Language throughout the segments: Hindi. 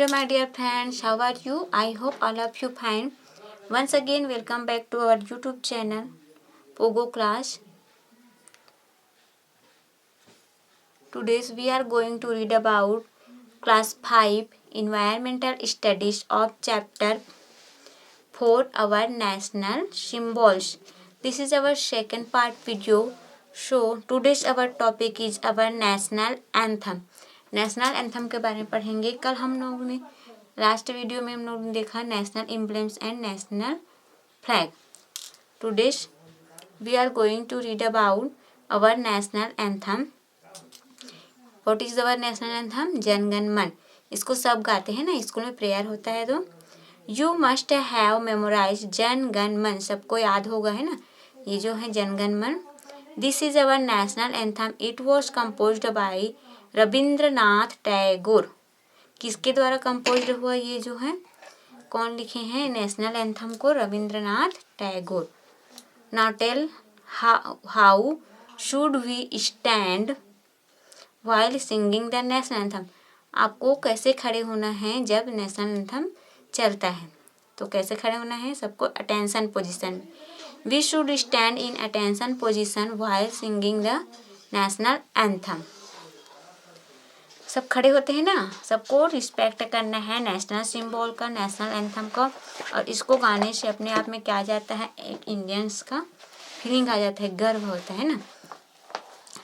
Hello my dear friends, how are you? I hope all of you fine. Once again welcome back to our YouTube channel Pogo Class. Today we are going to read about Class 5 Environmental Studies of Chapter 4 Our National Symbols. This is our second part video. So today's our topic is our National Anthem. National anthem के बारे में पढ़ेंगे। कल हम लोगों ने लास्ट वीडियो में हम लोगों ने देखा national emblems and national flag. Today's we are going to read about our national anthem. What is our national anthem? Jana Gana मन। इसको सब गाते हैं ना, स्कूल में प्रेयर होता है तो यू मस्ट हैव मेमोराइज जन गण मन, सबको याद होगा है ना, ये जो है जन गण मन। This is our national anthem. It was composed by Rabindranath Tagore. किसके द्वारा कंपोज्ड हुआ? ये जो है कौन लिखे हैं नेशनल एंथम को? Rabindranath Tagore. Now tell how should we stand while singing the national anthem. आपको कैसे खड़े होना है जब नेशनल एंथम चलता है? तो कैसे खड़े होना है? सबको attention position. We should stand in attention position while singing the national anthem. सब खड़े होते हैं ना, सबको रिस्पेक्ट करना है नेशनल सिंबल का, नेशनल एंथम का। और इसको गाने से अपने आप में क्या आ जाता है? एक इंडियंस का फीलिंग आ जाता है, गर्व होता है ना,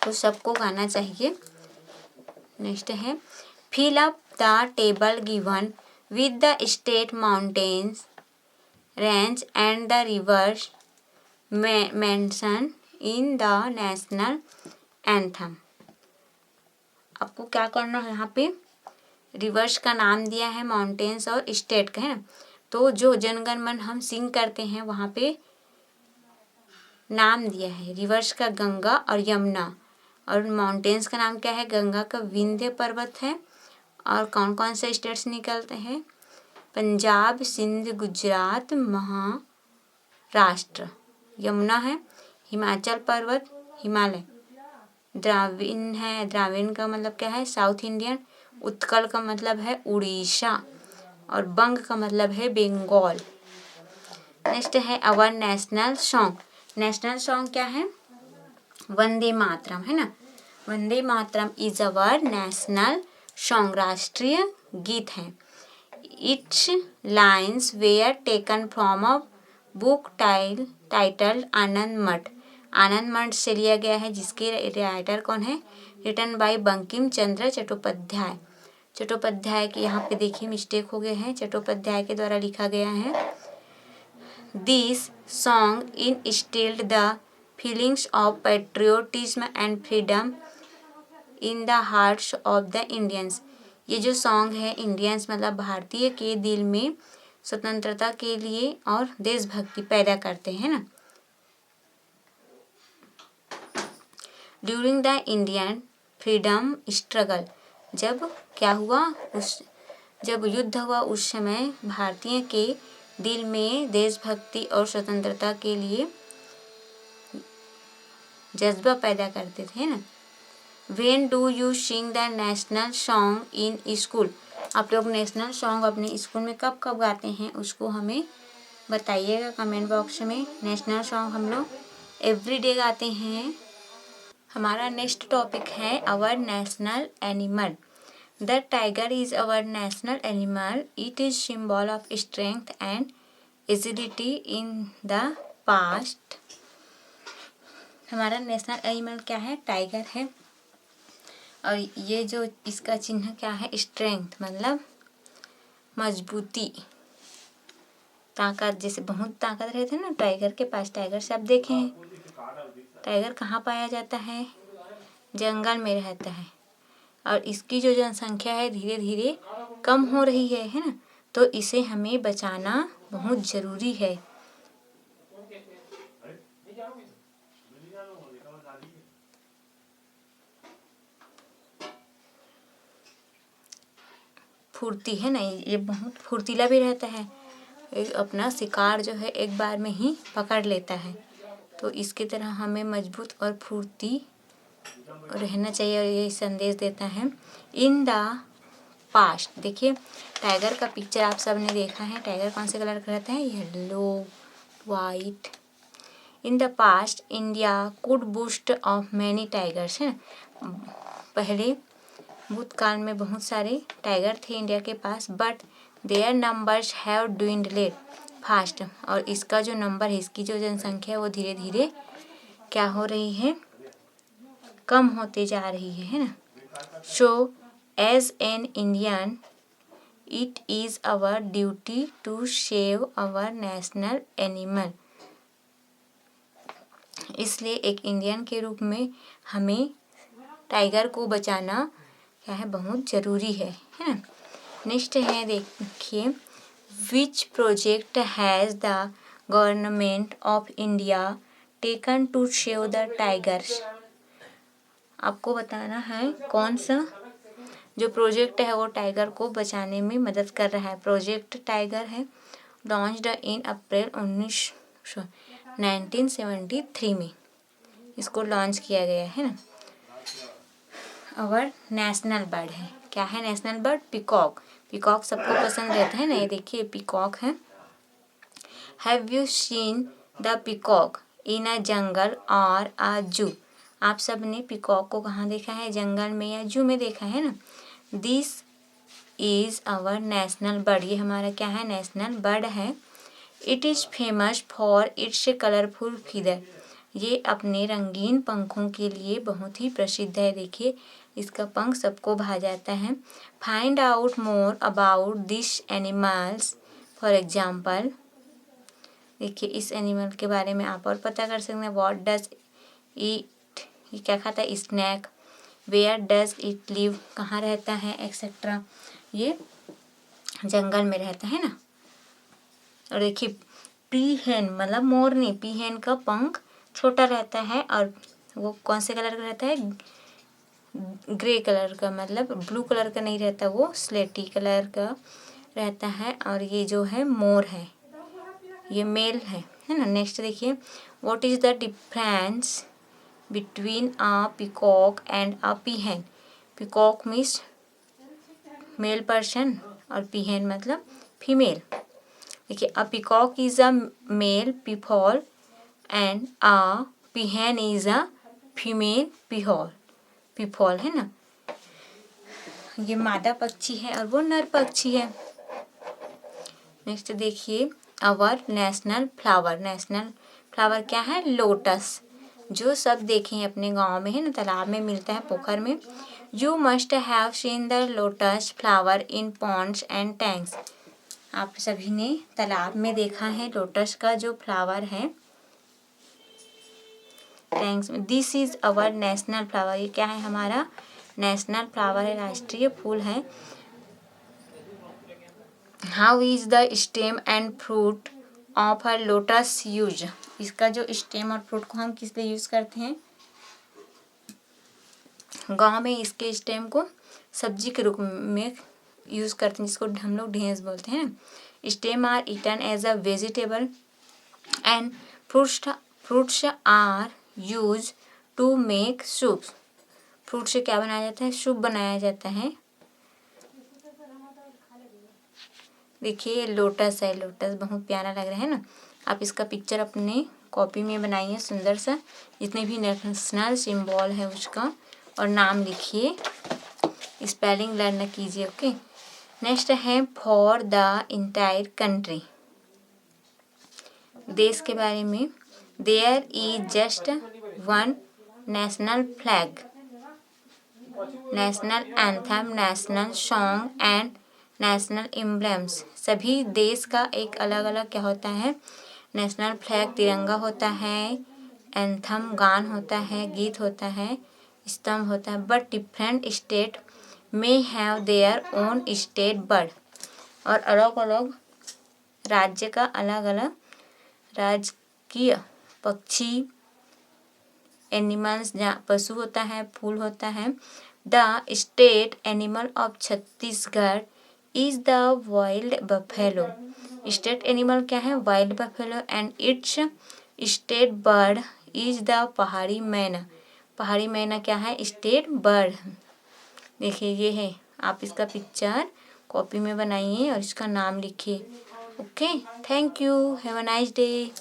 तो सबको गाना चाहिए। नेक्स्ट है fill up the table given with the state mountains range and the rivers mention in the national anthem. आपको क्या करना है? यहाँ पे रिवर्स का नाम दिया है, माउंटेन्स और स्टेट का है ना, तो जो जनगण मन हम सिंग करते हैं वहाँ पे नाम दिया है रिवर्स का गंगा और यमुना, और माउंटेन्स का नाम क्या है? गंगा का विंध्य पर्वत है। और कौन कौन से स्टेट्स निकलते हैं? पंजाब, सिंध, गुजरात, महाराष्ट्र। यमुना है हिमाचल पर्वत, हिमालय। द्राविण है, द्राविण का मतलब क्या है? South Indian. उत्कल का मतलब है उड़ीसा, और बंग का मतलब है बंगाल। नेक्स्ट है our national song. National song क्या है? वंदे मातरम है ना, Vande Mataram is our national song, राष्ट्रीय गीत है। Its lines were taken from a book titled Anand Math. Anand मठ से लिया गया है, जिसके राइटर कौन है? Written by Bankim Chandra Chattopadhyay. चट्टोपाध्याय के यहाँ पे देखिए मिस्टेक हो गए हैं, चट्टोपाध्याय के द्वारा लिखा गया है। This song instilled the feelings of patriotism and freedom in the hearts of the Indians. ये जो सॉन्ग है, इंडियंस मतलब भारतीय के दिल में स्वतंत्रता के लिए और देशभक्ति पैदा करते हैं ना। During the Indian freedom struggle, जब क्या हुआ? जब युद्ध हुआ उस समय भारतीय के दिल में देशभक्ति और स्वतंत्रता के लिए जज्बा पैदा करते थे ना। When do you sing the national song in school? आप लोग नेशनल सॉन्ग अपने स्कूल में कब कब गाते हैं उसको हमें बताइएगा कमेंट बॉक्स में। नेशनल सॉन्ग हम लोग एवरीडे गाते हैं। हमारा नेक्स्ट टॉपिक है our national animal. The tiger is our national animal. It is symbol of strength and agility in the past. हमारा नेशनल एनिमल क्या है? टाइगर है। और ये जो इसका चिन्ह क्या है? स्ट्रेंथ मतलब मजबूती, ताकत। जैसे बहुत ताकत रहते हैं ना टाइगर के पास। टाइगर सब देखे हैं। टाइगर कहाँ पाया जाता है? जंगल में रहता है। और इसकी जो जनसंख्या है धीरे धीरे कम हो रही है ना, तो इसे हमें बचाना बहुत ज़रूरी है। फुर्ती है ना, ये बहुत फुर्तीला भी रहता है। अपना शिकार जो है एक बार में ही पकड़ लेता है, तो इसकी तरह हमें मजबूत और फुर्ती रहना चाहिए। और ये संदेश देता है इन द पास्ट। देखिए टाइगर का पिक्चर आप सब ने देखा है। टाइगर कौन से कलर का रहता है? Yellow, white. In the past India could boost of many tigers है। पहले भूतकाल में बहुत सारे टाइगर थे इंडिया के पास, but their numbers have dwindled fast. और इसका जो नंबर है, इसकी जो जनसंख्या है वो धीरे धीरे क्या हो रही है? कम होते जा रही है ना। So as an Indian it is our duty to save our national animal. इसलिए एक इंडियन के रूप में हमें टाइगर को बचाना क्या है? बहुत ज़रूरी है ना। नेक्स्ट है देखिए, which project has the government of India taken to save the tigers. आपको बताना है कौन सा जो प्रोजेक्ट है वो टाइगर को बचाने में मदद कर रहा है। प्रोजेक्ट टाइगर है, लॉन्च्ड इन अप्रैल 1973 में इसको लॉन्च किया गया है ना। और नेशनल बर्ड है, क्या है नेशनल बर्ड? पीकॉक। पीकॉक सबको पसंद रहता है ना। ये देखिए पीकॉक है। Have you seen the peacock in a jungle और अ जू। आप सब ने पीकॉक को कहाँ देखा है? जंगल में या जू में देखा है ना। This is our national bird. ये हमारा क्या है? नेशनल बर्ड है। It is famous for its colourful feather. ये अपने रंगीन पंखों के लिए बहुत ही प्रसिद्ध है। देखिए इसका पंख सबको भा जाता है। Find out more about this animals, for example. देखिए इस एनिमल के बारे में आप और पता कर सकते हैं। व्हाट डज इट, ये क्या खाता है? Snack. Where does it live, कहाँ रहता है? एक्सेट्रा। ये जंगल में रहता है ना। और देखिए पीहेन मतलब मोरनी, पीहेन का पंख छोटा रहता है और वो कौन से कलर का रहता है? ग्रे कलर का, मतलब ब्लू कलर का नहीं रहता, वो स्लेटी कलर का रहता है। और ये जो है मोर है, ये मेल है ना। नेक्स्ट देखिए, what is the difference between a peacock and a peahen. Peacock means male person और पीहेन मतलब फीमेल। देखिए a peacock is a male peafowl and a peahen is a female peafowl है ना। ये मादा पक्षी है और वो नर पक्षी है। नेक्स्ट देखिए, our national flower. National flower क्या है? लोटस। जो सब देखे हैं अपने गांव में है ना, तालाब में मिलता है, पोखर में। You must have seen the lotus flower in Pond's and tanks. आप सभी ने तालाब में देखा है लोटस का जो फ्लावर है, टैंक्स में। This is our national flower. ये क्या है? हमारा नेशनल फ्लावर है, राष्ट्रीय फूल है। How is the stem and fruit of a lotus use. इसका जो स्टेम और फ्रूट को हम किस लिए यूज करते हैं? गांव में इसके स्टेम को सब्जी के रूप में यूज करते हैं, जिसको हम लोग ढेंस बोलते हैं। Stem are eaten as a vegetable and fruits are use to make soup. Fruit से क्या बनाया जाता है? सूप बनाया जाता है। देखिए ये लोटस है, लोटस बहुत प्यारा लग रहा है ना। आप इसका पिक्चर अपने कॉपी में बनाइए सुंदर सा, जितने भी नेशनल सिंबल है उसका, और नाम लिखिए, स्पेलिंग लर्न कीजिए। ओके। नेक्स्ट है फॉर द इंटायर कंट्री। देश के बारे में। There is just one national flag, national anthem, national song and national emblems. सभी देश का एक अलग अलग क्या होता है? नेशनल फ्लैग तिरंगा होता है, एंथम गान होता है, गीत होता है, स्तंभ होता है। But different state may have their own state bird. और अलग अलग राज्य का अलग अलग राजकीय पक्षी, एनिमल्स, जहाँ पशु होता है, फूल होता है। The state animal of Chhattisgarh is the wild buffalo. State animal क्या है? Wild buffalo. And it's state bird is the पहाड़ी मैना। पहाड़ी मैना क्या है? State bird. देखिए ये है आप इसका पिक्चर कॉपी में बनाइए और इसका नाम लिखिए। Okay, thank you, have a nice day.